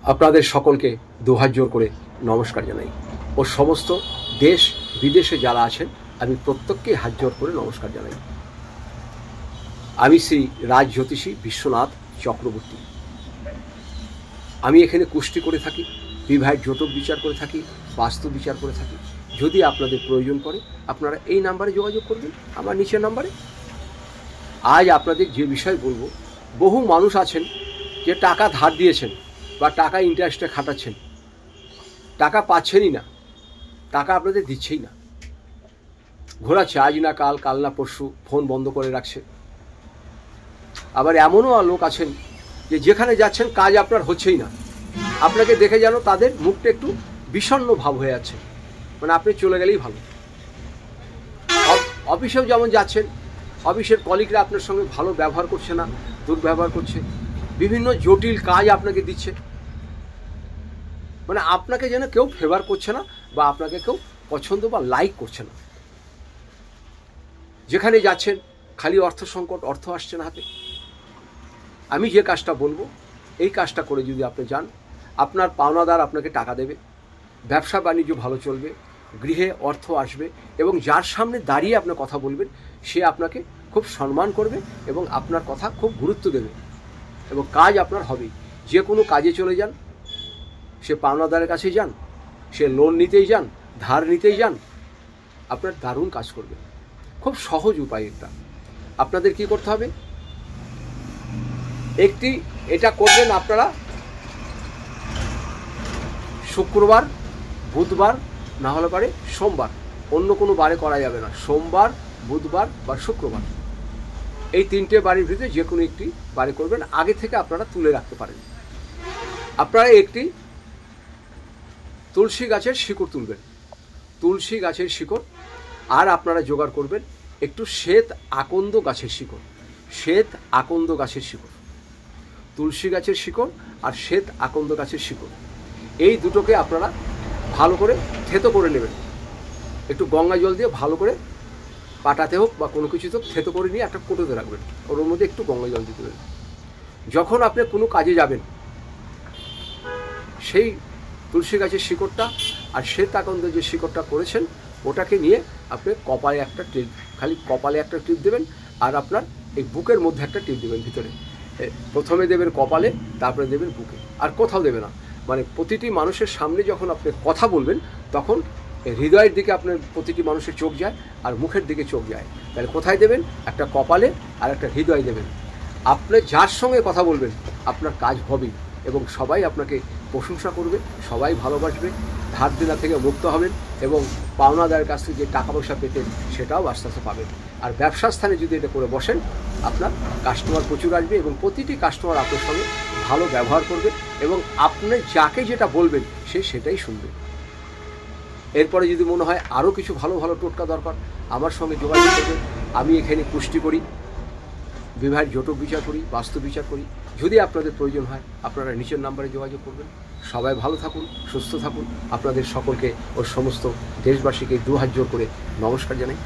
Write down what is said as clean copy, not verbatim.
আপনাদের সকলকে দুহাত জোর করে নমস্কার জানাই ও সমস্ত দেশ বিদেশে যারা আছেন আমি প্রত্যেককে হাত জোর করে নমস্কার জানাই। আমি শ্রী রাজ জ্যোতিষী বিশ্বনাথ চক্রবর্তী। আমি এখানে কুষ্টি করে থাকি, বিবাহের জটক বিচার করে থাকি, বাস্তু বিচার করে থাকি। যদি আপনাদের প্রয়োজন পড়ে আপনারা এই নাম্বারে যোগাযোগ করবেন, আমার নিচের নাম্বারে। আজ আপনাদের যে বিষয় বলবো, বহু মানুষ আছেন যে টাকা ধার দিয়েছেন বা টাকা ইন্টারেস্টে খাটাচ্ছেন, টাকা পাচ্ছেনই না, টাকা আপনাদের দিচ্ছেই না, ঘোরাচ্ছে আজ না কাল, কাল না পরশু, ফোন বন্ধ করে রাখছে। আবার এমনও লোক আছেন যে যেখানে যাচ্ছেন কাজ আপনার হচ্ছেই না, আপনাকে দেখে যেন তাদের মুখটা একটু বিষণ্ণ ভাব হয়ে যাচ্ছে, মানে আপনি চলে গেলেই ভালো। অফিসেও যেমন যাচ্ছেন, অফিসের কলিগরা আপনার সঙ্গে ভালো ব্যবহার করছে না, দুর্ব্যবহার করছে, বিভিন্ন জটিল কাজ আপনাকে দিচ্ছে, মানে আপনাকে যেন কেউ ফেভার করছে না বা আপনাকে কেউ পছন্দ বা লাইক করছে না। যেখানে যাচ্ছেন খালি অর্থ সংকট, অর্থ আসছে না হাতে। আমি যে কাজটা বলবো এই কাজটা করে যদি আপনি যান, আপনার পাওনাদার আপনাকে টাকা দেবে, ব্যবসা বাণিজ্য ভালো চলবে, গৃহে অর্থ আসবে এবং যার সামনে দাঁড়িয়ে আপনি কথা বলবেন সে আপনাকে খুব সম্মান করবে এবং আপনার কথা খুব গুরুত্ব দেবে এবং কাজ আপনার হবেই। যে কোনো কাজে চলে যান, সে পাওনাদারের কাছে যান, সে লোন নিতেই যান, ধার নিতেই যান, আপনার দারুণ কাজ করবে। খুব সহজ উপায় এটা। আপনাদের কি করতে হবে, এটা করবেন আপনারা শুক্রবার, বুধবার, না হলে পারে সোমবার, অন্য কোনো বারে করা যাবে না। সোমবার, বুধবার বা শুক্রবার, এই তিনটে বাড়ির ভিতরে যে কোনো একটি বারে করবেন। আগে থেকে আপনারা তুলে রাখতে পারেন। আপনারা একটি তুলসী গাছের শিকড় তুলবেন, তুলসী গাছের শিকড়, আর আপনারা জোগাড় করবেন একটু শ্বেত আকন্দ গাছের শিকড়, শ্বেত আকন্দ গাছের শিকড়, তুলসী গাছের শিকড় আর শ্বেত আকন্দ গাছের শিকড়, এই দুটোকে আপনারা ভালো করে থেতো করে নেবেন। একটু গঙ্গা জল দিয়ে ভালো করে পাটাতে হোক বা কোনো কিছুতে থেতো করে নিয়ে একটা কোটোতে রাখবেন, ওর মধ্যে একটু গঙ্গা জল দিতে দেবেন। যখন আপনি কোনো কাজে যাবেন, সেই তুলসী গাছের শিকড়টা আর শ্বেত আকন্দ যে শিকড়টা করেছেন ওটাকে নিয়ে আপনি কপালে একটা টিপ, খালি কপালে একটা টিপ দেবেন, আর আপনার এই বুকের মধ্যে একটা টিপ দেবেন ভিতরে। প্রথমে দেবেন কপালে, তারপরে দেবেন বুকে, আর কোথাও দেবে না। মানে প্রতিটি মানুষের সামনে যখন আপনি কথা বলবেন তখন হৃদয়ের দিকে আপনার প্রতিটি মানুষের চোখ যায় আর মুখের দিকে চোখ যায়। তাহলে কোথায় দেবেন, একটা কপালে আর একটা হৃদয় দেবেন। আপনি যার সঙ্গে কথা বলবেন আপনার কাজ হবেই এবং সবাই আপনাকে প্রশংসা করবে, সবাই ভালোবাসবে, ধার দেনা থেকে মুক্ত হবেন এবং পাওনাদারের কাছ থেকে যে টাকা পয়সা পেতেন সেটাও আস্তে আস্তে পাবেন। আর ব্যবসার স্থানে যদি এটা করে বসেন আপনার কাস্টমার প্রচুর আসবে এবং প্রতিটি কাস্টমার আপনার সঙ্গে ভালো ব্যবহার করবে এবং আপনি যাকে যেটা বলবেন সে সেটাই শুনবে। এরপরে যদি মনে হয় আরও কিছু ভালো ভালো টোটকা দরকার, আমার সঙ্গে যোগাযোগ করবেন। আমি এখানে কুষ্টি করি, বিবাহের জটক বিচার করি, বাস্তু বিচার করি। যদি আপনাদের প্রয়োজন হয় আপনারা নিচের নাম্বারে যোগাযোগ করবেন। সবাই ভালো থাকুন, সুস্থ থাকুন। আপনাদের সকলকে ও সমস্ত দেশবাসীকে দুহাত জোর করে নমস্কার জানাই।